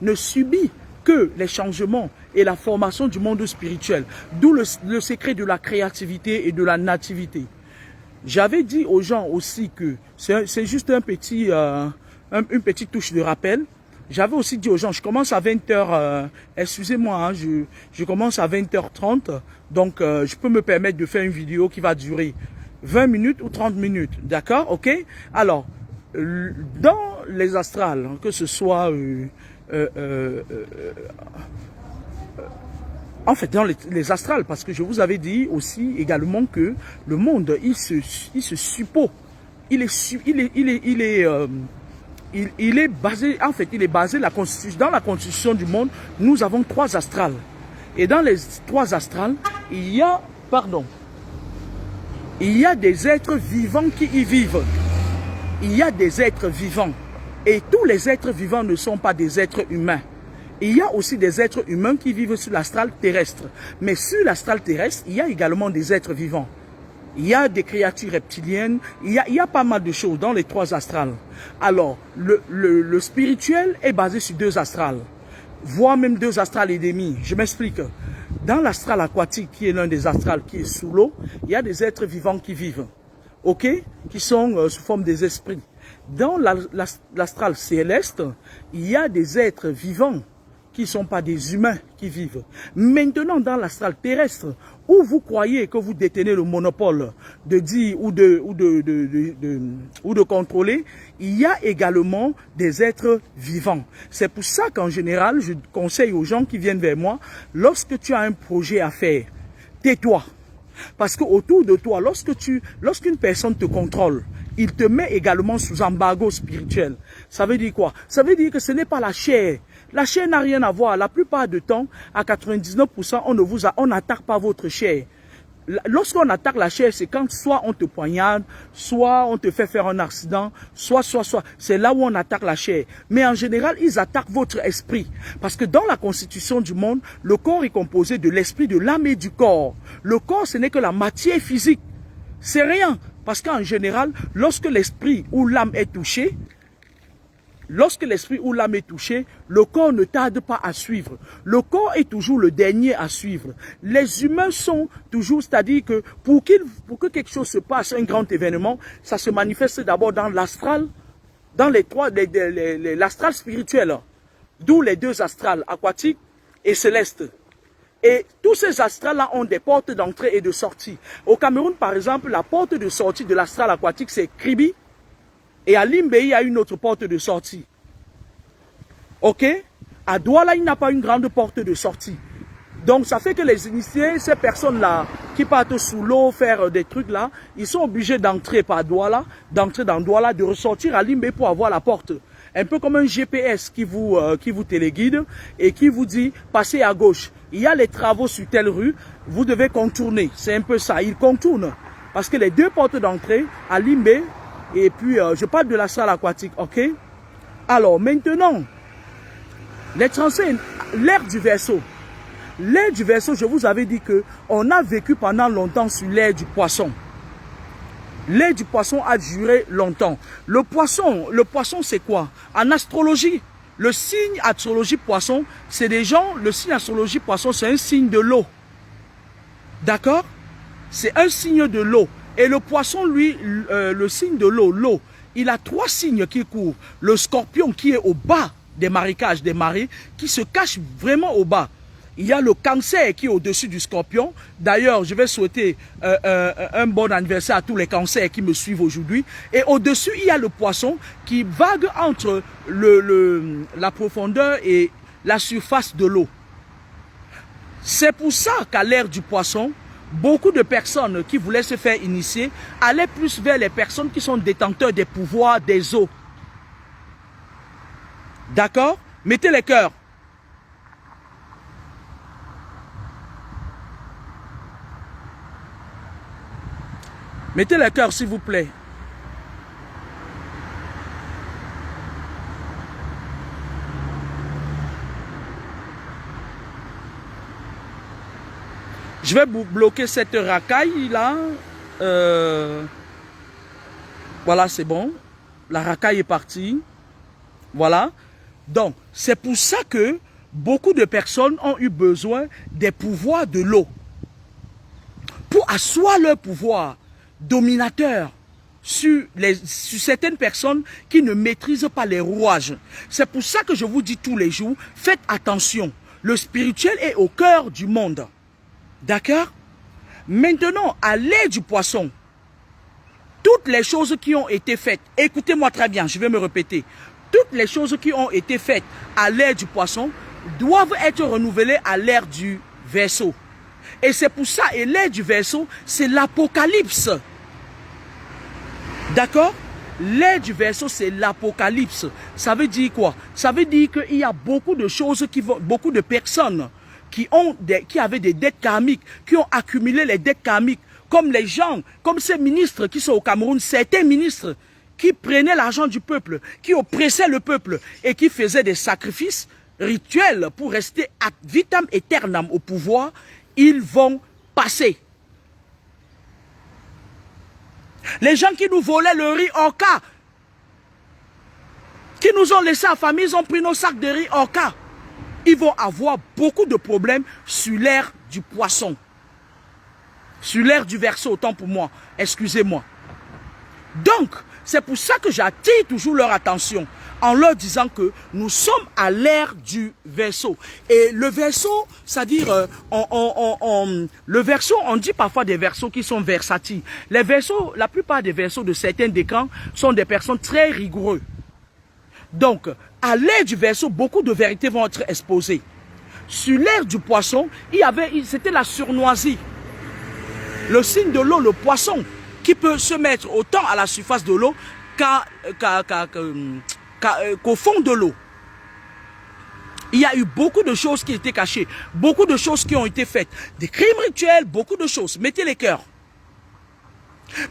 ne subit que les changements et la formation du monde spirituel. D'où le secret de la créativité et de la nativité. J'avais dit aux gens aussi que c'est juste un petit, une petite touche de rappel. J'avais aussi dit aux gens, je commence à 20h, excusez-moi, hein, je commence à 20h30, donc je peux me permettre de faire une vidéo qui va durer 20 minutes ou 30 minutes, d'accord, ok? Alors, dans les astrales, que ce soit... en fait, dans les astrales, parce que je vous avais dit aussi également que le monde, il se suppose, il est basé, en fait, il est basé dans la constitution du monde. Nous avons 3 astrales. Et dans les 3 astrales, il y a des êtres vivants qui y vivent. Il y a des êtres vivants. Et tous les êtres vivants ne sont pas des êtres humains. Il y a aussi des êtres humains qui vivent sur l'astral terrestre. Mais sur l'astral terrestre, il y a également des êtres vivants. Il y a des créatures reptiliennes, il y a pas mal de choses dans les 3 astrales. Alors, le spirituel est basé sur 2 astrales, voire même 2 astrales et demi. Je m'explique. Dans l'astral aquatique, qui est l'un des astrales qui est sous l'eau, il y a des êtres vivants qui vivent, ok, qui sont sous forme des esprits. Dans l'astral céleste, il y a des êtres vivants qui ne sont pas des humains qui vivent. Maintenant, dans l'astral terrestre, où vous croyez que vous détenez le monopole de dire ou de contrôler, il y a également des êtres vivants. C'est pour ça qu'en général, je conseille aux gens qui viennent vers moi, lorsque tu as un projet à faire, tais-toi. Parce qu'autour de toi, lorsqu'une personne te contrôle, il te met également sous embargo spirituel. Ça veut dire quoi? Ça veut dire que ce n'est pas la chair. La chair n'a rien à voir. La plupart du temps, à 99%, on n'attaque pas votre chair. Lorsqu'on attaque la chair, c'est quand soit on te poignarde, soit on te fait faire un accident, soit. C'est là où on attaque la chair. Mais en général, ils attaquent votre esprit. Parce que dans la constitution du monde, le corps est composé de l'esprit, de l'âme et du corps. Le corps, ce n'est que la matière physique. C'est rien. Parce qu'en général, lorsque l'esprit ou l'âme est touché, le corps ne tarde pas à suivre. Le corps est toujours le dernier à suivre. Les humains sont toujours, c'est-à-dire que pour que quelque chose se passe, un grand événement, ça se manifeste d'abord dans l'astral, dans l'astral spirituel, d'où les 2 astrales, aquatiques et célestes. Et tous ces astrales-là ont des portes d'entrée et de sortie. Au Cameroun, par exemple, la porte de sortie de l'astral aquatique, c'est Kribi. Et à Limbe, il y a une autre porte de sortie. Ok? À Douala, il n'y a pas une grande porte de sortie. Donc, ça fait que les initiés, ces personnes-là, qui partent sous l'eau, faire des trucs là, ils sont obligés d'entrer par Douala, d'entrer dans Douala, de ressortir à Limbe pour avoir la porte. Un peu comme un GPS qui vous téléguide et qui vous dit, passez à gauche. Il y a les travaux sur telle rue, vous devez contourner. C'est un peu ça, ils contournent. Parce que les 2 portes d'entrée, à Limbe, et puis je parle de la salle aquatique, ok? Alors maintenant, les transferts, l'ère du Verseau. L'ère du Verseau, je vous avais dit que on a vécu pendant longtemps sur l'ère du Poisson. L'ère du Poisson a duré longtemps. Le poisson c'est quoi? En astrologie, le signe astrologie Poisson, c'est des gens, le signe astrologie Poisson, c'est un signe de l'eau. D'accord? C'est un signe de l'eau. Et le Poisson, lui, le signe de l'eau, il a 3 signes qui courent. Le Scorpion qui est au bas des marécages, des marées, qui se cache vraiment au bas. Il y a le Cancer qui est au-dessus du Scorpion. D'ailleurs, je vais souhaiter un bon anniversaire à tous les cancers qui me suivent aujourd'hui. Et au-dessus, il y a le Poisson qui vague entre la profondeur et la surface de l'eau. C'est pour ça qu'à l'ère du Poisson, beaucoup de personnes qui voulaient se faire initier allaient plus vers les personnes qui sont détenteurs des pouvoirs des eaux. D'accord? Mettez les cœurs. Mettez les cœurs, s'il vous plaît. Je vais bloquer cette racaille là. Voilà, c'est bon. La racaille est partie. Voilà. Donc, c'est pour ça que beaucoup de personnes ont eu besoin des pouvoirs de l'eau pour asseoir leur pouvoir dominateur sur certaines personnes qui ne maîtrisent pas les rouages. C'est pour ça que je vous dis tous les jours, faites attention. Le spirituel est au cœur du monde. D'accord? Maintenant, à l'aide du poisson, toutes les choses qui ont été faites, écoutez-moi très bien, je vais me répéter, toutes les choses qui ont été faites à l'ère du poisson doivent être renouvelées à l'ère du Verseau. Et c'est pour ça, et l'ère du Verseau, c'est l'Apocalypse. D'accord? L'ère du Verseau, c'est l'Apocalypse. Ça veut dire quoi? Ça veut dire qu'il y a beaucoup de choses, beaucoup de personnes qui avaient des dettes karmiques, qui ont accumulé les dettes karmiques, comme les gens, comme ces ministres qui sont au Cameroun, certains ministres qui prenaient l'argent du peuple, qui oppressaient le peuple et qui faisaient des sacrifices rituels pour rester ad vitam aeternam au pouvoir, ils vont passer. Les gens qui nous volaient le riz Orca, qui nous ont laissé à famille, ils ont pris nos sacs de riz Orca. Ils vont avoir beaucoup de problèmes sur l'ère du poisson. Sur l'ère du Verseau, autant pour moi. Excusez-moi. Donc, c'est pour ça que j'attire toujours leur attention en leur disant que nous sommes à l'ère du Verseau. Et le Verseau, c'est-à-dire, le Verseau, on dit parfois des Verseaux qui sont versatiles. Les Verseaux, la plupart des Verseaux de certains décans sont des personnes très rigoureuses. Donc, à l'ère du Verseau, beaucoup de vérités vont être exposées. Sur l'ère du poisson, c'était la surnoisie. Le signe de l'eau, le poisson, qui peut se mettre autant à la surface de l'eau qu'au fond de l'eau. Il y a eu beaucoup de choses qui étaient cachées, beaucoup de choses qui ont été faites, des crimes rituels, beaucoup de choses. Mettez les cœurs.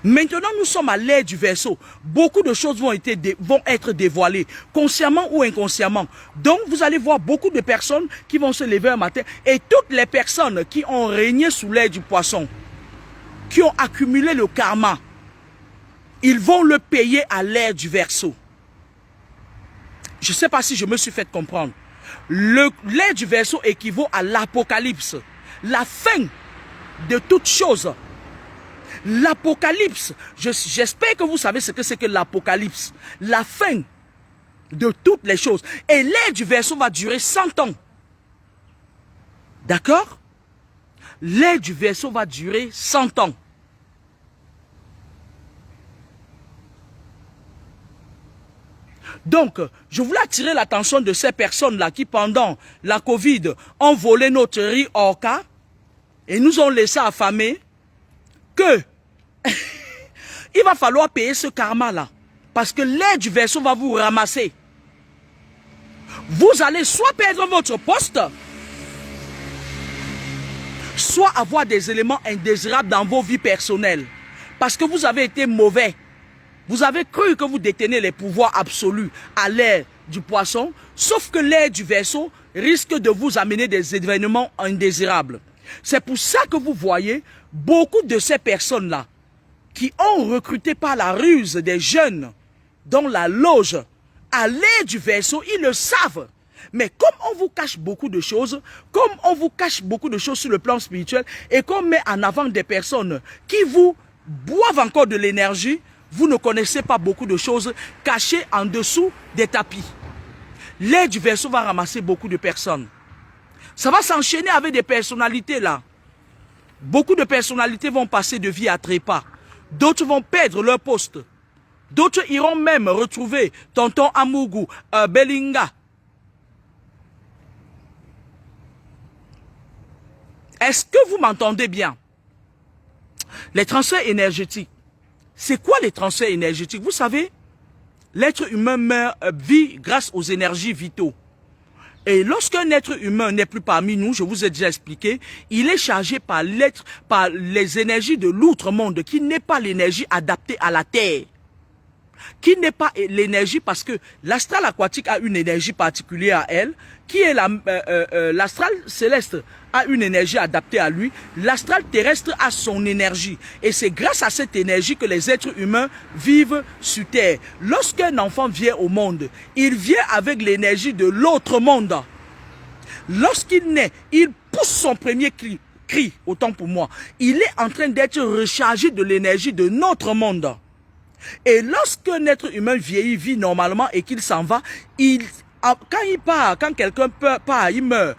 Maintenant, nous sommes à l'ère du Verseau. Beaucoup de choses vont être dévoilées, consciemment ou inconsciemment. Donc, vous allez voir beaucoup de personnes qui vont se lever un matin et toutes les personnes qui ont régné sous l'ère du poisson, qui ont accumulé le karma, ils vont le payer à l'ère du Verseau. Je ne sais pas si je me suis fait comprendre. L'ère du Verseau équivaut à l'Apocalypse, la fin de toutes choses. L'Apocalypse, j'espère que vous savez ce que c'est que l'Apocalypse, la fin de toutes les choses. Et l'ère du Verseau va durer 100 ans. D'accord? L'ère du Verseau va durer 100 ans. Donc, je voulais attirer l'attention de ces personnes-là qui, pendant la Covid, ont volé notre riz Orca et nous ont laissé affamer, que il va falloir payer ce karma-là. Parce que l'ère du Verseau va vous ramasser. Vous allez soit perdre votre poste, soit avoir des éléments indésirables dans vos vies personnelles. Parce que vous avez été mauvais. Vous avez cru que vous détenez les pouvoirs absolus à l'ère du poisson, sauf que l'ère du Verseau risque de vous amener des événements indésirables. C'est pour ça que vous voyez beaucoup de ces personnes-là qui ont recruté par la ruse des jeunes dans la loge à l'ère du Verseau, ils le savent. Mais comme on vous cache beaucoup de choses, comme on vous cache beaucoup de choses sur le plan spirituel et qu'on met en avant des personnes qui vous boivent encore de l'énergie, vous ne connaissez pas beaucoup de choses cachées en dessous des tapis. L'ère du Verseau va ramasser beaucoup de personnes. Ça va s'enchaîner avec des personnalités là. Beaucoup de personnalités vont passer de vie à trépas. D'autres vont perdre leur poste. D'autres iront même retrouver Tonton Amougou, Belinga. Est-ce que vous m'entendez bien? Les transferts énergétiques. C'est quoi les transferts énergétiques? Vous savez, l'être humain vit grâce aux énergies vitaux. Et lorsqu'un être humain n'est plus parmi nous, je vous ai déjà expliqué, il est chargé par les énergies de l'outre-monde, qui n'est pas l'énergie adaptée à la Terre. qui n'est pas l'énergie, parce que l'astral aquatique a une énergie particulière à elle, qui est l'astral céleste a une énergie adaptée à lui, l'astral terrestre a son énergie. Et c'est grâce à cette énergie que les êtres humains vivent sur Terre. Lorsqu'un enfant vient au monde, il vient avec l'énergie de l'autre monde. Lorsqu'il naît, il pousse son premier cri, autant pour moi. Il est en train d'être rechargé de l'énergie de notre monde. Et lorsqu'un être humain vieillit, vit normalement et qu'il s'en va, quand il part, quand quelqu'un part, il meurt,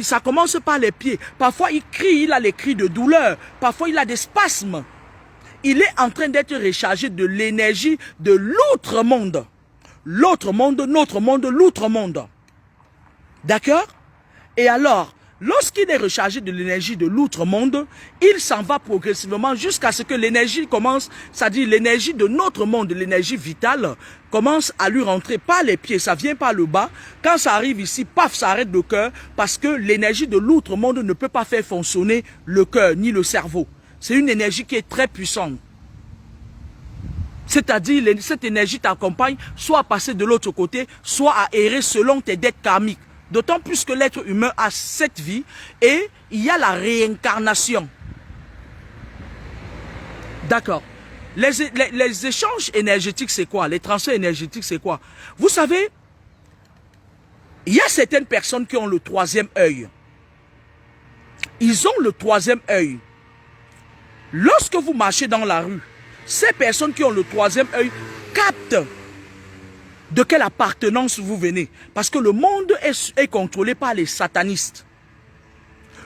ça commence par les pieds. Parfois il crie, il a les cris de douleur. Parfois il a des spasmes. Il est en train d'être rechargé de l'énergie de l'autre monde. L'autre monde, notre monde, l'autre monde. D'accord? Et alors, lorsqu'il est rechargé de l'énergie de l'autre monde, il s'en va progressivement jusqu'à ce que l'énergie commence, c'est-à-dire l'énergie de notre monde, l'énergie vitale, commence à lui rentrer par les pieds, ça vient par le bas. Quand ça arrive ici, paf, ça arrête le cœur, parce que l'énergie de l'autre monde ne peut pas faire fonctionner le cœur ni le cerveau. C'est une énergie qui est très puissante. C'est-à-dire, cette énergie t'accompagne soit à passer de l'autre côté, soit à errer selon tes dettes karmiques. D'autant plus que l'être humain a cette vie et il y a la réincarnation. D'accord. Les échanges énergétiques, c'est quoi? Les transferts énergétiques, c'est quoi? Vous savez, il y a certaines personnes qui ont le troisième œil. Ils ont le troisième œil. Lorsque vous marchez dans la rue, ces personnes qui ont le troisième œil captent de quelle appartenance vous venez. Parce que le monde est contrôlé par les satanistes.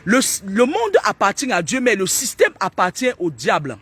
Le monde appartient à Dieu, mais le système appartient au diable.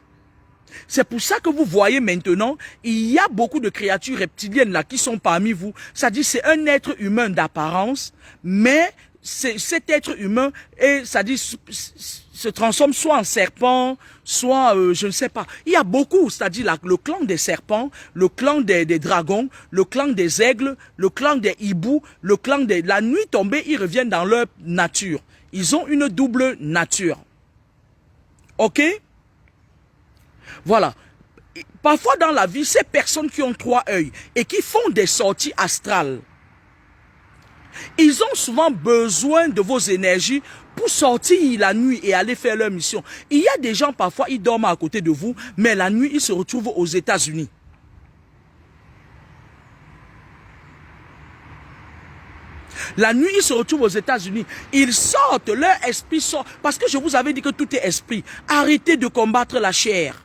C'est pour ça que vous voyez maintenant, il y a beaucoup de créatures reptiliennes là qui sont parmi vous. C'est-à-dire c'est un être humain d'apparence, mais cet être humain se transforme soit en serpent, soit je ne sais pas. Il y a beaucoup, c'est-à-dire le clan des serpents, le clan des dragons, le clan des aigles, le clan des hiboux, le clan des... La nuit tombée, ils reviennent dans leur nature. Ils ont une double nature. Ok? Voilà. Parfois dans la vie, ces personnes qui ont trois œils et qui font des sorties astrales, ils ont souvent besoin de vos énergies pour sortir la nuit et aller faire leur mission. Il y a des gens, parfois, ils dorment à côté de vous, mais la nuit, ils se retrouvent aux États-Unis. La nuit, ils se retrouvent aux États-Unis. Ils sortent, leur esprit sort. Parce que je vous avais dit que tout est esprit. Arrêtez de combattre la chair.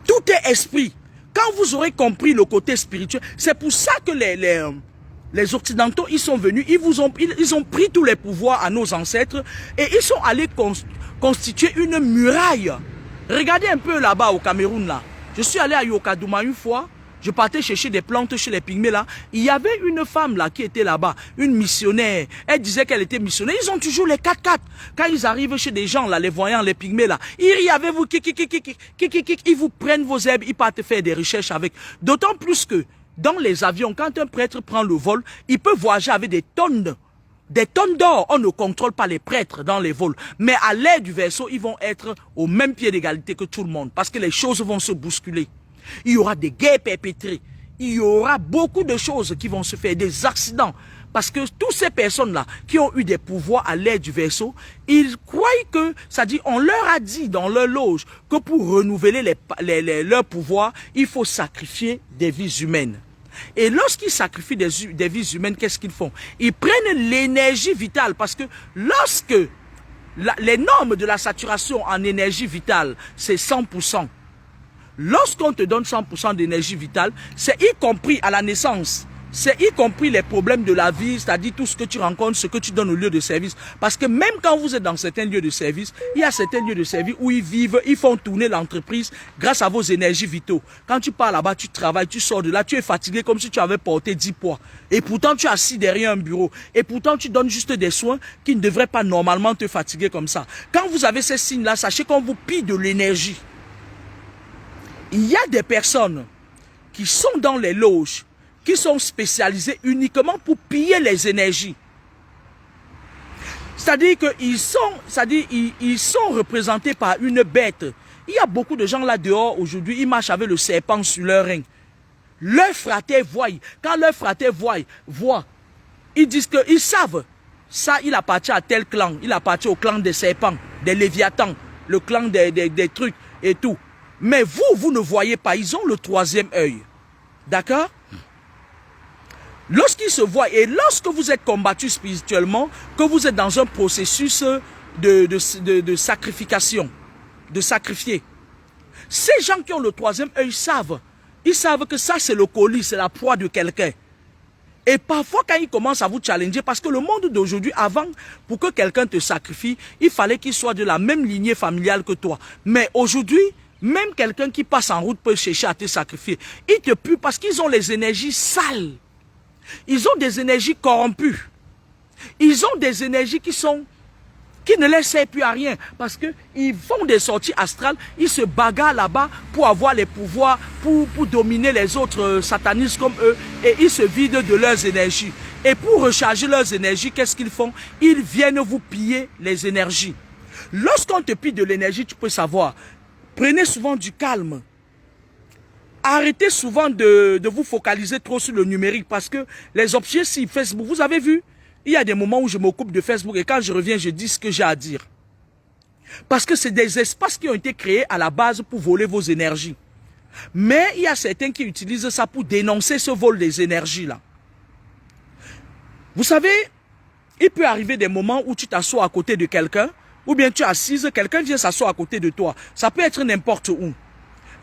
Tout est esprit. Quand vous aurez compris le côté spirituel, c'est pour ça que les Occidentaux, ils sont venus, ils ont pris tous les pouvoirs à nos ancêtres et ils sont allés constituer une muraille. Regardez un peu là-bas au Cameroun, là. Je suis allé à Yokadouma une fois, je partais chercher des plantes chez les pygmées là. Il y avait une femme là qui était là-bas, une missionnaire. Elle disait qu'elle était missionnaire. Ils ont toujours les 4x4. Quand ils arrivent chez des gens là, les voyants, les pygmées là, ils rient avec vous, ils vous prennent vos herbes, ils partent faire des recherches avec. D'autant plus que dans les avions, quand un prêtre prend le vol, il peut voyager avec des tonnes d'or. On ne contrôle pas les prêtres dans les vols. Mais à l'aide du vaisseau, ils vont être au même pied d'égalité que tout le monde. Parce que les choses vont se bousculer. Il y aura des guerres perpétrées. Il y aura beaucoup de choses qui vont se faire, des accidents. Parce que toutes ces personnes-là qui ont eu des pouvoirs à l'aide du vaisseau, ils croient que, c'est-à-dire, on leur a dit dans leur loge que pour renouveler leurs pouvoirs, il faut sacrifier des vies humaines. Et lorsqu'ils sacrifient des vies humaines, qu'est-ce qu'ils font? Ils prennent l'énergie vitale parce que lorsque les normes de la saturation en énergie vitale, c'est 100%. Lorsqu'on te donne 100% d'énergie vitale, c'est y compris à la naissance. C'est y compris les problèmes de la vie, c'est-à-dire tout ce que tu rencontres, ce que tu donnes au lieu de service. Parce que même quand vous êtes dans certains lieux de service, il y a certains lieux de service où ils vivent, ils font tourner l'entreprise grâce à vos énergies vitaux. Quand tu pars là-bas, tu travailles, tu sors de là, tu es fatigué comme si tu avais porté 10 poids. Et pourtant, tu es assis derrière un bureau. Et pourtant, tu donnes juste des soins qui ne devraient pas normalement te fatiguer comme ça. Quand vous avez ces signes-là, sachez qu'on vous pille de l'énergie. Il y a des personnes qui sont dans les loges, qui sont spécialisés uniquement pour piller les énergies. C'est-à-dire qu'ils sont représentés par une bête Il y a beaucoup de gens là dehors aujourd'hui, ils marchent avec le serpent sur leur rein. Leurs fratés voient. Quand leurs fratés voient, ils disent qu'ils savent. Ça, il appartient à tel clan. Il appartient au clan des serpents, des léviathans, le clan des trucs et tout. Mais vous ne voyez pas. Ils ont le troisième œil. D'accord? Lorsqu'ils se voient et lorsque vous êtes combattu spirituellement, que vous êtes dans un processus de sacrification, de sacrifier, ces gens qui ont le troisième œil savent. Ils savent que ça, c'est le colis, c'est la proie de quelqu'un. Et parfois, quand ils commencent à vous challenger, parce que le monde d'aujourd'hui, avant, pour que quelqu'un te sacrifie, il fallait qu'il soit de la même lignée familiale que toi. Mais aujourd'hui, même quelqu'un qui passe en route peut chercher à te sacrifier. Ils te puent parce qu'ils ont les énergies sales. Ils ont des énergies corrompues. Ils ont des énergies qui ne les servent plus à rien. Parce qu'ils font des sorties astrales, ils se bagarrent là-bas pour avoir les pouvoirs, pour dominer les autres satanistes comme eux. Et ils se vident de leurs énergies. Et pour recharger leurs énergies, qu'est-ce qu'ils font? Ils viennent vous piller les énergies. Lorsqu'on te pille de l'énergie, tu peux savoir. Prenez souvent du calme. Arrêtez souvent de vous focaliser trop sur le numérique parce que les objets sur Facebook, vous avez vu, il y a des moments où je m'occupe de Facebook et quand je reviens, je dis ce que j'ai à dire. Parce que c'est des espaces qui ont été créés à la base pour voler vos énergies. Mais il y a certains qui utilisent ça pour dénoncer ce vol des énergies-là. Vous savez, il peut arriver des moments où tu t'assois à côté de quelqu'un ou bien tu es assise, quelqu'un vient s'asseoir à côté de toi. Ça peut être n'importe où.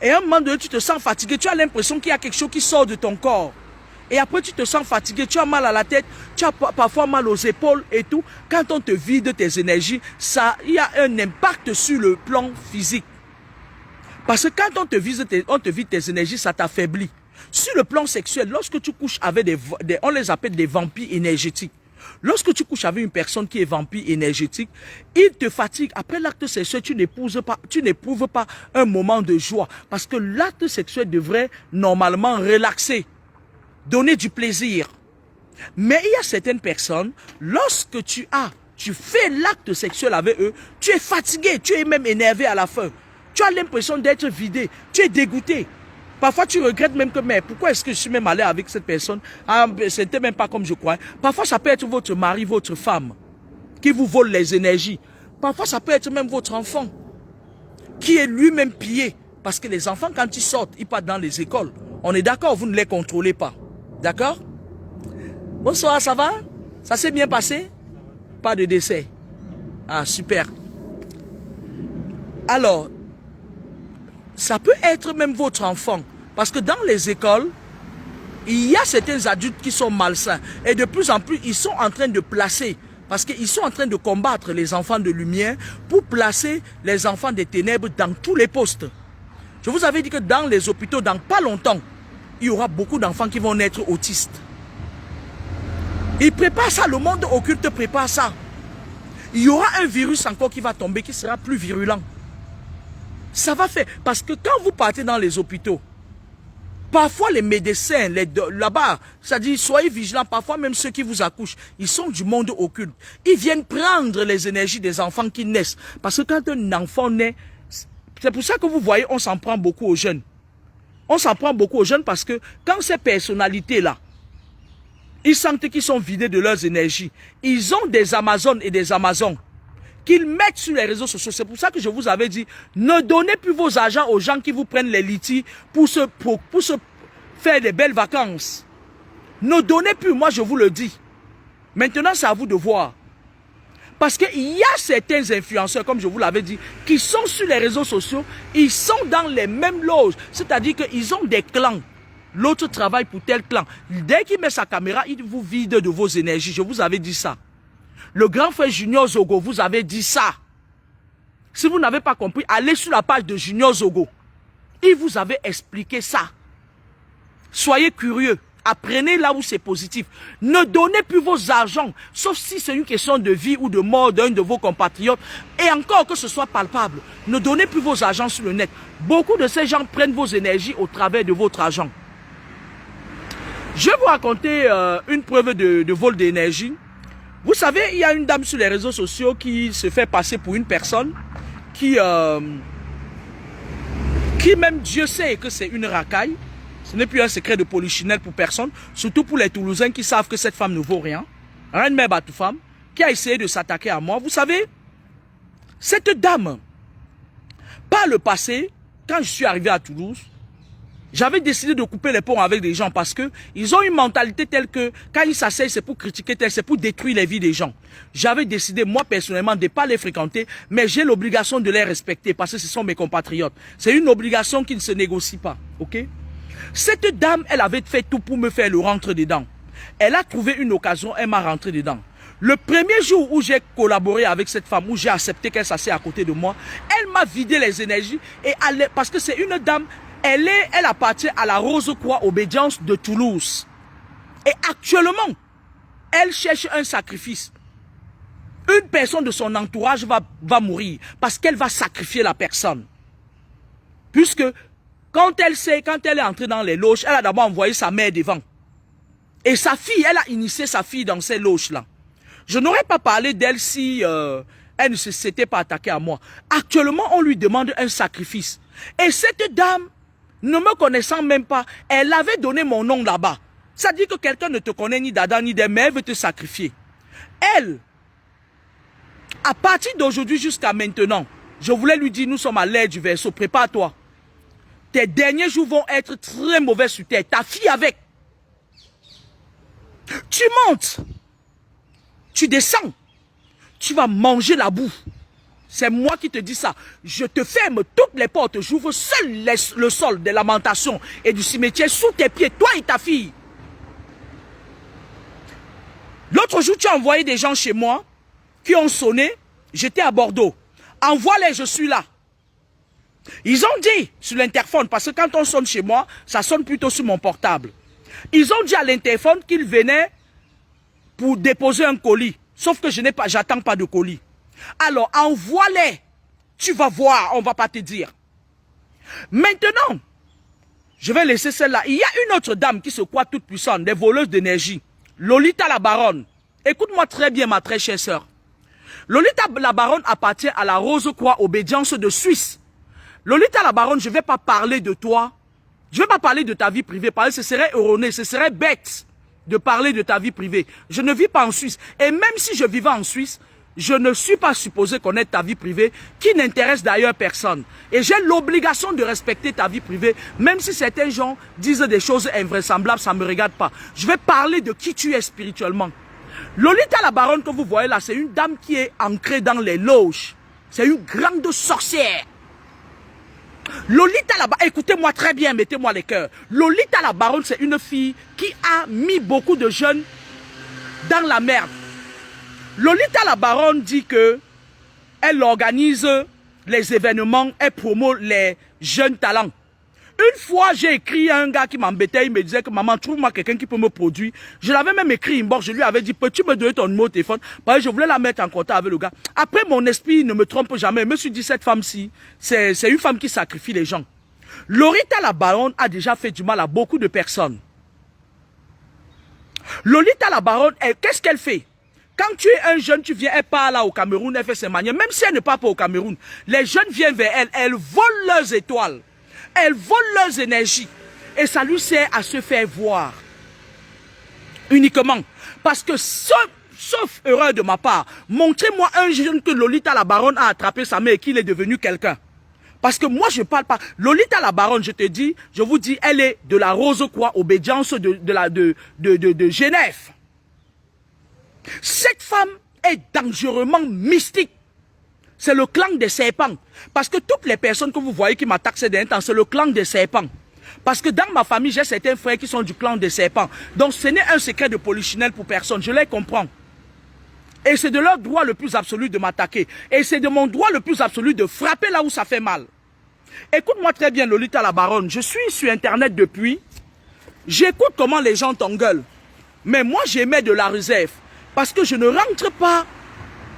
Et à un moment donné, tu te sens fatigué, tu as l'impression qu'il y a quelque chose qui sort de ton corps. Et après, tu te sens fatigué, tu as mal à la tête, tu as parfois mal aux épaules et tout. Quand on te vide tes énergies, il y a un impact sur le plan physique. Parce que quand on te vide tes énergies, ça t'affaiblit. Sur le plan sexuel, lorsque tu couches avec on les appelle des vampires énergétiques. Lorsque tu couches avec une personne qui est vampire énergétique, il te fatigue. Après l'acte sexuel, tu n'éprouves pas un moment de joie. Parce que l'acte sexuel devrait normalement relaxer, donner du plaisir. Mais il y a certaines personnes, lorsque tu fais l'acte sexuel avec eux, tu es fatigué, tu es même énervé à la fin. Tu as l'impression d'être vidé, tu es dégoûté. Parfois, tu regrettes même que, mais pourquoi est-ce que je suis même allé avec cette personne? Ah, c'était même pas comme je croyais. Parfois, ça peut être votre mari, votre femme, qui vous vole les énergies. Parfois, ça peut être même votre enfant, qui est lui-même pillé. Parce que les enfants, quand ils sortent, ils partent dans les écoles. On est d'accord, vous ne les contrôlez pas. D'accord? Bonsoir, ça va? Ça s'est bien passé? Pas de décès. Ah, super. Alors, ça peut être même votre enfant. Parce que dans les écoles, il y a certains adultes qui sont malsains. Et de plus en plus, ils sont en train de placer, parce qu'ils sont en train de combattre les enfants de lumière pour placer les enfants des ténèbres dans tous les postes. Je vous avais dit que dans les hôpitaux, dans pas longtemps, il y aura beaucoup d'enfants qui vont naître autistes. Ils préparent ça, le monde occulte prépare ça. Il y aura un virus encore qui va tomber, qui sera plus virulent. Ça va faire, parce que quand vous partez dans les hôpitaux, parfois les médecins, là-bas, c'est-à-dire soyez vigilants, parfois même ceux qui vous accouchent, ils sont du monde occulte. Ils viennent prendre les énergies des enfants qui naissent. Parce que quand un enfant naît, c'est pour ça que vous voyez, on s'en prend beaucoup aux jeunes. On s'en prend beaucoup aux jeunes parce que quand ces personnalités-là, ils sentent qu'ils sont vidés de leurs énergies, ils ont des Amazones et des Amazons qu'ils mettent sur les réseaux sociaux. C'est pour ça que je vous avais dit, ne donnez plus vos argent aux gens qui vous prennent les litiges pour se faire des belles vacances. Ne donnez plus, moi je vous le dis. Maintenant, c'est à vous de voir. Parce qu'il y a certains influenceurs, comme je vous l'avais dit, qui sont sur les réseaux sociaux, ils sont dans les mêmes loges. C'est-à-dire qu'ils ont des clans. L'autre travaille pour tel clan. Dès qu'il met sa caméra, il vous vide de vos énergies. Je vous avais dit ça. Le grand frère Junior Zogo vous avait dit ça. Si vous n'avez pas compris, allez sur la page de Junior Zogo. Il vous avait expliqué ça. Soyez curieux. Apprenez là où c'est positif. Ne donnez plus vos argents, sauf si c'est une question de vie ou de mort d'un de vos compatriotes. Et encore que ce soit palpable. Ne donnez plus vos argents sur le net. Beaucoup de ces gens prennent vos énergies au travers de votre argent. Je vais vous raconter une preuve de vol d'énergie. Vous savez, il y a une dame sur les réseaux sociaux qui se fait passer pour une personne qui qui même Dieu sait que c'est une racaille. Ce n'est plus un secret de polichinelle pour personne, surtout pour les Toulousains qui savent que cette femme ne vaut rien. Reine Mère Batoufam, qui a essayé de s'attaquer à moi. Vous savez, cette dame, par le passé, quand je suis arrivé à Toulouse, j'avais décidé de couper les ponts avec des gens parce que ils ont une mentalité telle que quand ils s'asseyent, c'est pour critiquer, c'est pour détruire les vies des gens. J'avais décidé, moi personnellement, de ne pas les fréquenter, mais j'ai l'obligation de les respecter parce que ce sont mes compatriotes. C'est une obligation qui ne se négocie pas, ok? Cette dame, elle avait fait tout pour me faire le rentre dedans. Elle a trouvé une occasion, elle m'a rentré dedans. Le premier jour où j'ai collaboré avec cette femme, où j'ai accepté qu'elle s'assied à côté de moi, elle m'a vidé les énergies et parce que c'est une dame. Elle appartient à la Rose-Croix Obédience de Toulouse. Et actuellement, elle cherche un sacrifice. Une personne de son entourage va mourir parce qu'elle va sacrifier la personne. Puisque quand elle est entrée dans les loges, elle a d'abord envoyé sa mère devant. Et sa fille, elle a initié sa fille dans ces loges-là. Je n'aurais pas parlé d'elle si elle ne s'était pas attaquée à moi. Actuellement, on lui demande un sacrifice. Et cette dame, ne me connaissant même pas, elle avait donné mon nom là-bas. Ça dit que quelqu'un ne te connaît ni d'Adam ni d'Ève, mais elle veut te sacrifier. Elle, à partir d'aujourd'hui jusqu'à maintenant, je voulais lui dire, nous sommes à l'ère du Verseau, prépare-toi. Tes derniers jours vont être très mauvais sur terre. Ta fille avec. Tu montes. Tu descends. Tu vas manger la boue. C'est moi qui te dis ça. Je te ferme toutes les portes. J'ouvre seul le sol des lamentations et du cimetière sous tes pieds, toi et ta fille. L'autre jour, tu as envoyé des gens chez moi qui ont sonné. J'étais à Bordeaux. Envoie-les, je suis là. Ils ont dit sur l'interphone, parce que quand on sonne chez moi, ça sonne plutôt sur mon portable. Ils ont dit à l'interphone qu'ils venaient pour déposer un colis. Sauf que j'attends pas de colis. Alors, envoie-les. Tu vas voir, on ne va pas te dire. Maintenant, je vais laisser celle-là. Il y a une autre dame qui se croit toute puissante, des voleuses d'énergie. Lolita la Baronne. Écoute-moi très bien, ma très chère sœur. Lolita la Baronne appartient à la Rose-Croix Obédience de Suisse. Lolita la Baronne, je ne vais pas parler de toi. Je ne vais pas parler de ta vie privée. Parce que ce serait erroné, ce serait bête de parler de ta vie privée. Je ne vis pas en Suisse. Et même si je vivais en Suisse, je ne suis pas supposé connaître ta vie privée, qui n'intéresse d'ailleurs personne. Et j'ai l'obligation de respecter ta vie privée, même si certains gens disent des choses invraisemblables, ça ne me regarde pas. Je vais parler de qui tu es spirituellement. Lolita la Baronne que vous voyez là, c'est une dame qui est ancrée dans les loges. C'est une grande sorcière. Lolita la Baronne, écoutez-moi très bien, mettez-moi les cœurs. Lolita la Baronne, c'est une fille qui a mis beaucoup de jeunes dans la merde. Lolita la Baronne dit que elle organise les événements, elle promeut les jeunes talents. Une fois, j'ai écrit à un gars qui m'embêtait, il me disait que maman, trouve-moi quelqu'un qui peut me produire. Je l'avais même écrit inbox, je lui avais dit, peux-tu me donner ton numéro de téléphone? Parce que je voulais la mettre en contact avec le gars. Après, mon esprit ne me trompe jamais. Je me suis dit, cette femme-ci, c'est une femme qui sacrifie les gens. Lolita la Baronne a déjà fait du mal à beaucoup de personnes. Lolita la Baronne, qu'est-ce qu'elle fait? Quand tu es un jeune, tu viens, elle part là au Cameroun, elle fait ses manières. Même si elle ne part pas au Cameroun, les jeunes viennent vers elle, elle vole leurs étoiles. Elle vole leurs énergies. Et ça lui sert à se faire voir. Uniquement. Parce que, sauf erreur de ma part, montrez-moi un jeune que Lolita la Baronne a attrapé sa mère et qu'il est devenu quelqu'un. Parce que moi, je ne parle pas. Lolita la Baronne, je vous dis, elle est de la Rose-Croix Obédience de Genève. Cette femme est dangereusement mystique. C'est le clan des serpents. Parce que toutes les personnes que vous voyez qui m'attaquent ces derniers temps, c'est le clan des serpents. Parce que dans ma famille, j'ai certains frères qui sont du clan des serpents. Donc ce n'est un secret de polichinelle pour personne. Je les comprends. Et c'est de leur droit le plus absolu de m'attaquer. Et c'est de mon droit le plus absolu de frapper là où ça fait mal. Écoute-moi très bien, Lolita la Baronne. Je suis sur Internet depuis. J'écoute comment les gens t'engueulent. Mais moi, j'émets de la réserve. Parce que je ne rentre pas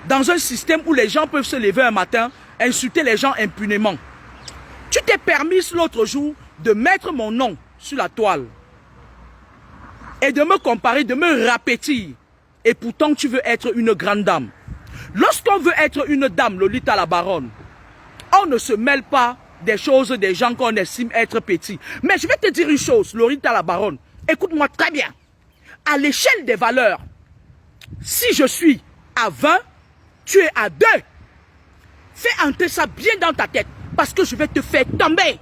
dans un système où les gens peuvent se lever un matin, insulter les gens impunément. Tu t'es permis l'autre jour de mettre mon nom sur la toile et de me comparer, de me rapétir. Et pourtant, tu veux être une grande dame. Lorsqu'on veut être une dame, Lolita la Baronne, on ne se mêle pas des choses, des gens qu'on estime être petits. Mais je vais te dire une chose, Lolita la baronne, écoute-moi très bien. À l'échelle des valeurs, si je suis à 20, tu es à 2. Fais entrer ça bien dans ta tête, parce que je vais te faire tomber.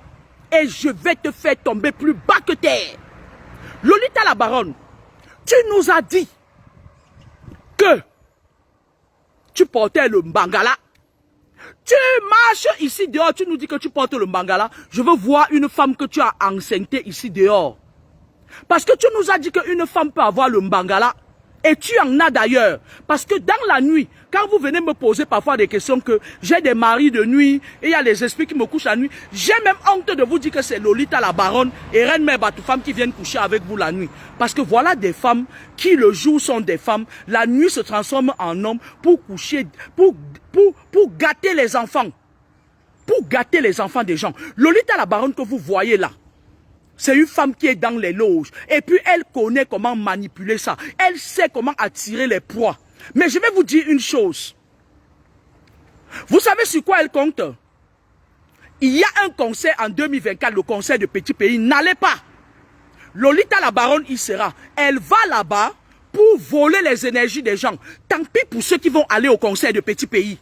Et je vais te faire tomber plus bas que terre. Lolita la baronne, tu nous as dit que tu portais le mbangala. Tu marches ici dehors, tu nous dis que tu portes le mbangala. Je veux voir une femme que tu as enceintée ici dehors. Parce que tu nous as dit qu'une femme peut avoir le mbangala. Et tu en as d'ailleurs. Parce que dans la nuit, quand vous venez me poser parfois des questions que j'ai des maris de nuit, et il y a les esprits qui me couchent la nuit, j'ai même honte de vous dire que c'est Lolita la baronne et Reine Mère Batoufam qui viennent coucher avec vous la nuit. Parce que voilà des femmes qui le jour sont des femmes, la nuit se transforment en hommes pour coucher, pour gâter les enfants. Pour gâter les enfants des gens. Lolita la baronne que vous voyez là, c'est une femme qui est dans les loges. Et puis, elle connaît comment manipuler ça. Elle sait comment attirer les proies. Mais je vais vous dire une chose. Vous savez sur quoi elle compte? Il y a un concert en 2024, le concert de Petit Pays. N'allez pas. Lolita la baronne y sera. Elle va là-bas pour voler les énergies des gens. Tant pis pour ceux qui vont aller au concert de Petit Pays.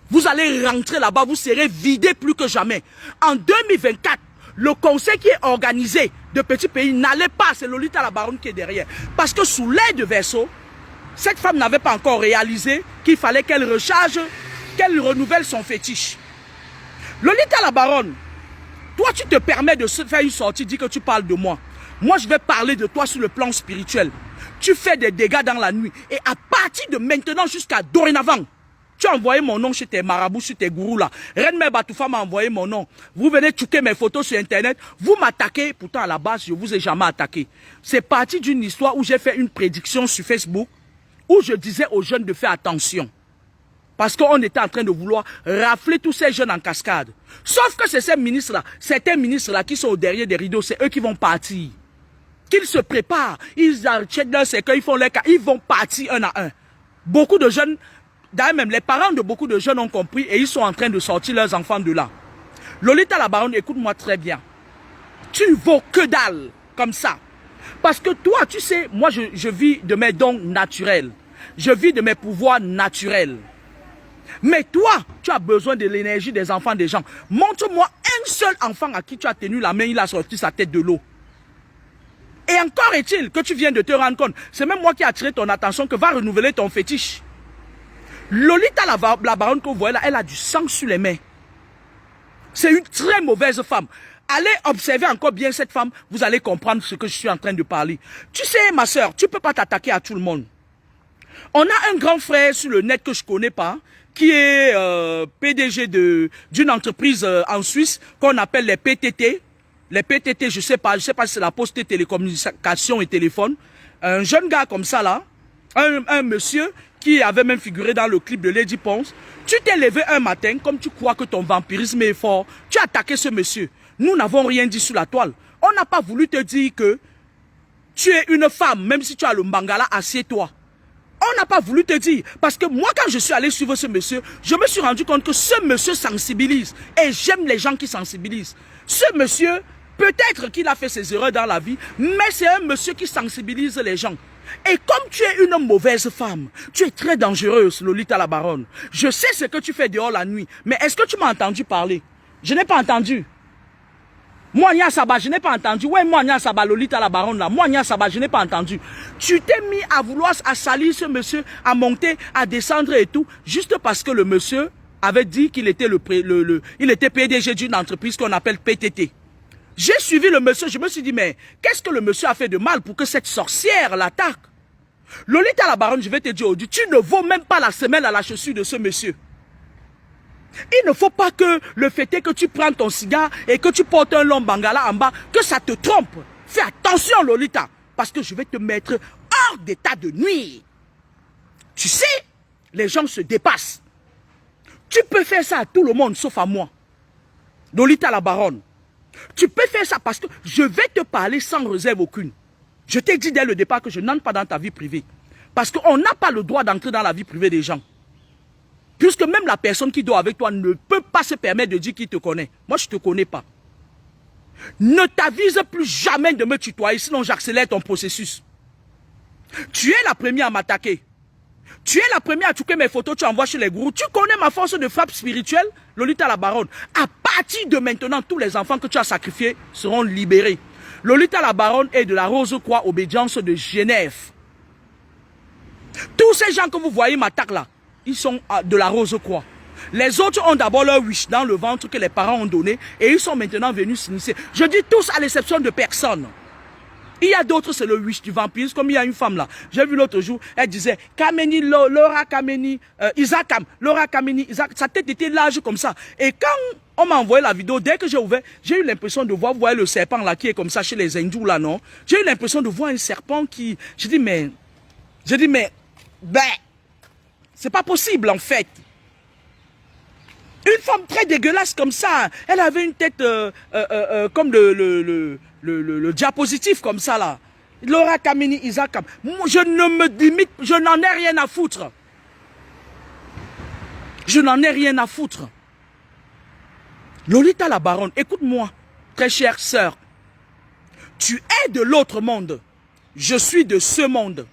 Vous allez rentrer là-bas, vous serez vidés plus que jamais. En 2024, le conseil qui est organisé de Petit Pays n'allait pas, c'est Lolita la baronne qui est derrière. Parce que sous l'aide de Verseau, cette femme n'avait pas encore réalisé qu'il fallait qu'elle recharge, qu'elle renouvelle son fétiche. Lolita la baronne, toi tu te permets de faire une sortie, dis que tu parles de moi. Moi je vais parler de toi sur le plan spirituel. Tu fais des dégâts dans la nuit. Et à partir de maintenant jusqu'à dorénavant, tu as envoyé mon nom chez tes marabouts, sur tes gourous là. Reine Mère Batoufa m'a envoyé mon nom. Vous venez checker mes photos sur internet. Vous m'attaquez. Pourtant à la base, je ne vous ai jamais attaqué. C'est parti d'une histoire où j'ai fait une prédiction sur Facebook. Où je disais aux jeunes de faire attention. Parce qu'on était en train de vouloir rafler tous ces jeunes en cascade. Sauf que c'est ces ministres-là, certains ministres-là qui sont au derrière des rideaux, c'est eux qui vont partir. Qu'ils se préparent. Ils achètent leur cercueil, ils font leur cas. Ils vont partir un à un. Beaucoup de jeunes... D'ailleurs même, les parents de beaucoup de jeunes ont compris et ils sont en train de sortir leurs enfants de là. Lolita la baronne, écoute-moi très bien. Tu vaux que dalle, comme ça. Parce que toi, tu sais, moi je vis de mes dons naturels. Je vis de mes pouvoirs naturels. Mais toi, tu as besoin de l'énergie des enfants des gens. Montre-moi un seul enfant à qui tu as tenu la main, il a sorti sa tête de l'eau. Et encore est-il que tu viens de te rendre compte. C'est même moi qui ai attiré ton attention que va renouveler ton fétiche. Lolita la baronne que vous voyez là, elle a du sang sur les mains. C'est une très mauvaise femme. Allez observer encore bien cette femme, vous allez comprendre ce que je suis en train de parler. Tu sais, ma soeur, tu ne peux pas t'attaquer à tout le monde. On a un grand frère sur le net que je ne connais pas, qui est PDG d'une entreprise en Suisse qu'on appelle les PTT. Les PTT, je ne sais pas si c'est la poste et télécommunications et téléphone. Un jeune gars comme ça là, un monsieur qui avait même figuré dans le clip de Lady Ponce. Tu t'es levé un matin, comme tu crois que ton vampirisme est fort, tu as attaqué ce monsieur. Nous n'avons rien dit sur la toile. On n'a pas voulu te dire que tu es une femme, même si tu as le mbangala, assieds-toi. On n'a pas voulu te dire. Parce que moi, quand je suis allé suivre ce monsieur, je me suis rendu compte que ce monsieur sensibilise. Et j'aime les gens qui sensibilisent. Ce monsieur, peut-être qu'il a fait ses erreurs dans la vie, mais c'est un monsieur qui sensibilise les gens. Et comme tu es une mauvaise femme, tu es très dangereuse, Lolita la baronne. Je sais ce que tu fais dehors la nuit, mais est-ce que tu m'as entendu parler? Je n'ai pas entendu. Moi, Nia Saba, je n'ai pas entendu. Ouais, moi, Nia Saba, Lolita la baronne là. Moi, Nia Saba, je n'ai pas entendu. Tu t'es mis à vouloir salir ce monsieur, à monter, à descendre et tout, juste parce que le monsieur avait dit qu'il était il était PDG d'une entreprise qu'on appelle PTT. J'ai suivi le monsieur, je me suis dit, mais qu'est-ce que le monsieur a fait de mal pour que cette sorcière l'attaque? Lolita la baronne, je vais te dire aujourd'hui, tu ne vaux même pas la semelle à la chaussure de ce monsieur. Il ne faut pas que le fait est que tu prends ton cigare et que tu portes un long bangala en bas, que ça te trompe. Fais attention, Lolita, parce que je vais te mettre hors d'état de nuire. Tu sais, les gens se dépassent. Tu peux faire ça à tout le monde, sauf à moi. Lolita la baronne. Tu peux faire ça parce que je vais te parler sans réserve aucune. Je t'ai dit dès le départ que je n'entre pas dans ta vie privée. Parce qu'on n'a pas le droit d'entrer dans la vie privée des gens. Puisque même la personne qui dort avec toi ne peut pas se permettre de dire qu'il te connaît. Moi, je ne te connais pas. Ne t'avise plus jamais de me tutoyer, sinon j'accélère ton processus. Tu es la première à m'attaquer. Tu es la première à checker mes photos, tu envoies chez les gourous. Tu connais ma force de frappe spirituelle, Lolita la Baronne. À partir de maintenant, tous les enfants que tu as sacrifiés seront libérés. Lolita la Baronne est de la Rose-Croix Obédience de Genève. Tous ces gens que vous voyez m'attaquent là, ils sont de la Rose-Croix. Les autres ont d'abord leur wish dans le ventre que les parents ont donné et ils sont maintenant venus s'initier. Je dis tous à l'exception de personne. Il y a d'autres, c'est le wish du vampirisme, comme il y a une femme là. J'ai vu l'autre jour, elle disait Kameni, Laura Kameni, Isakam, Laura Kameni, Isaac. Sa tête était large comme ça. Et quand on m'a envoyé la vidéo, dès que j'ai ouvert, j'ai eu l'impression de voir, vous voyez le serpent là qui est comme ça chez les hindous là, non? J'ai eu l'impression de voir un serpent qui. J'ai dit, mais, ben, c'est pas possible en fait. Une femme très dégueulasse comme ça, elle avait une tête comme le diapositif comme ça là. Laura Kameni Isakam. Je ne me limite, je n'en ai rien à foutre. Je n'en ai rien à foutre. Lolita la Baronne, écoute-moi, très chère sœur. Tu es de l'autre monde. Je suis de ce monde.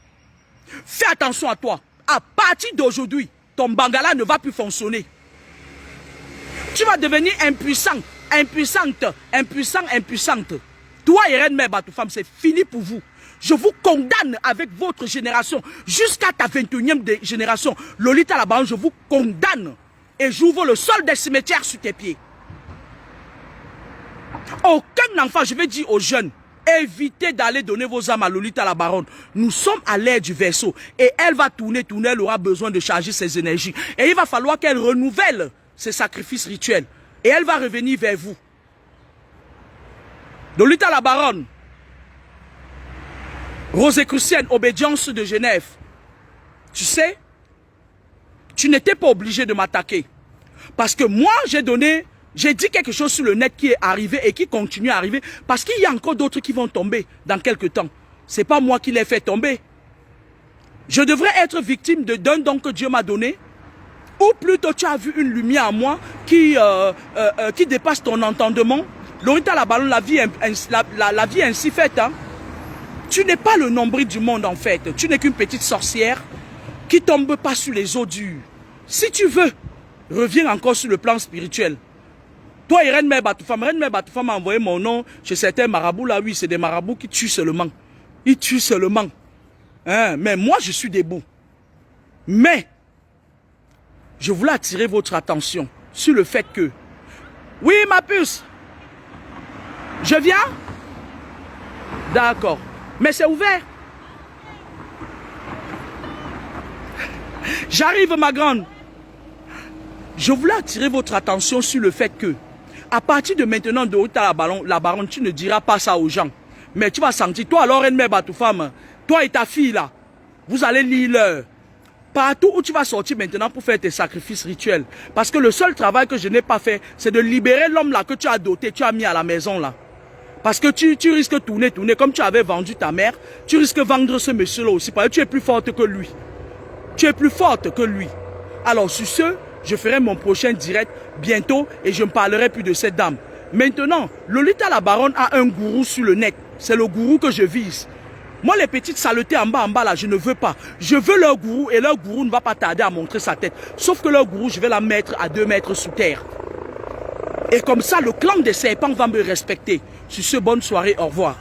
Fais attention à toi. À partir d'aujourd'hui, ton bangala ne va plus fonctionner. Tu vas devenir impuissant, impuissante, impuissant, impuissante. Toi et Reine Mère Batoufam, c'est fini pour vous. Je vous condamne avec votre génération, jusqu'à ta 21e génération. Lolita la Baronne, je vous condamne. Et j'ouvre le sol des cimetières sur tes pieds. Aucun enfant, je vais dire aux jeunes, évitez d'aller donner vos âmes à Lolita la Baronne. Nous sommes à l'ère du Verseau. Et elle va tourner, elle aura besoin de charger ses énergies. Et il va falloir qu'elle renouvelle ses sacrifices rituels. Et elle va revenir vers vous. Lolita la Baronne, Rosicrucienne, Obédience de Genève. Tu sais, tu n'étais pas obligé de m'attaquer. Parce que moi, j'ai dit quelque chose sur le net qui est arrivé et qui continue à arriver. Parce qu'il y a encore d'autres qui vont tomber dans quelques temps. Ce n'est pas moi qui les fait tomber. Je devrais être victime d'un don que Dieu m'a donné. Ou plutôt tu as vu une lumière en moi qui dépasse ton entendement. Lolita la Baronne, la vie est ainsi faite. Hein? Tu n'es pas le nombril du monde en fait. Tu n'es qu'une petite sorcière qui tombe pas sur les eaux dures. Si tu veux, reviens encore sur le plan spirituel. Toi et Reine Mère Batoufam m'a envoyé mon nom chez certains marabouts là. Oui, c'est des marabouts qui tuent seulement. Ils tuent seulement. Hein? Mais moi, je suis debout. Mais je voulais attirer votre attention sur le fait que... Oui, ma puce. Je viens? D'accord. Mais c'est ouvert. J'arrive, ma grande. Je voulais attirer votre attention sur le fait que, à partir de maintenant, de Lolita la Baronne, tu ne diras pas ça aux gens. Mais tu vas sentir, toi alors, Reine Mère Batoufam, toi et ta fille là, vous allez lire l'heure. Partout où tu vas sortir maintenant pour faire tes sacrifices rituels. Parce que le seul travail que je n'ai pas fait, c'est de libérer l'homme là que tu as doté, tu as mis à la maison là. Parce que tu risques de tourner, comme tu avais vendu ta mère, tu risques de vendre ce monsieur-là aussi. Parce que tu es plus forte que lui. Tu es plus forte que lui. Alors sur ce, je ferai mon prochain direct bientôt et je ne parlerai plus de cette dame. Maintenant, Lolita la Baronne a un gourou sur le net. C'est le gourou que je vise. Moi, les petites saletés en bas là, je ne veux pas. Je veux leur gourou et leur gourou ne va pas tarder à montrer sa tête. Sauf que leur gourou, je vais la mettre à 2 mètres sous terre. Et comme ça, le clan des serpents va me respecter. Sur ce, bonne soirée, au revoir.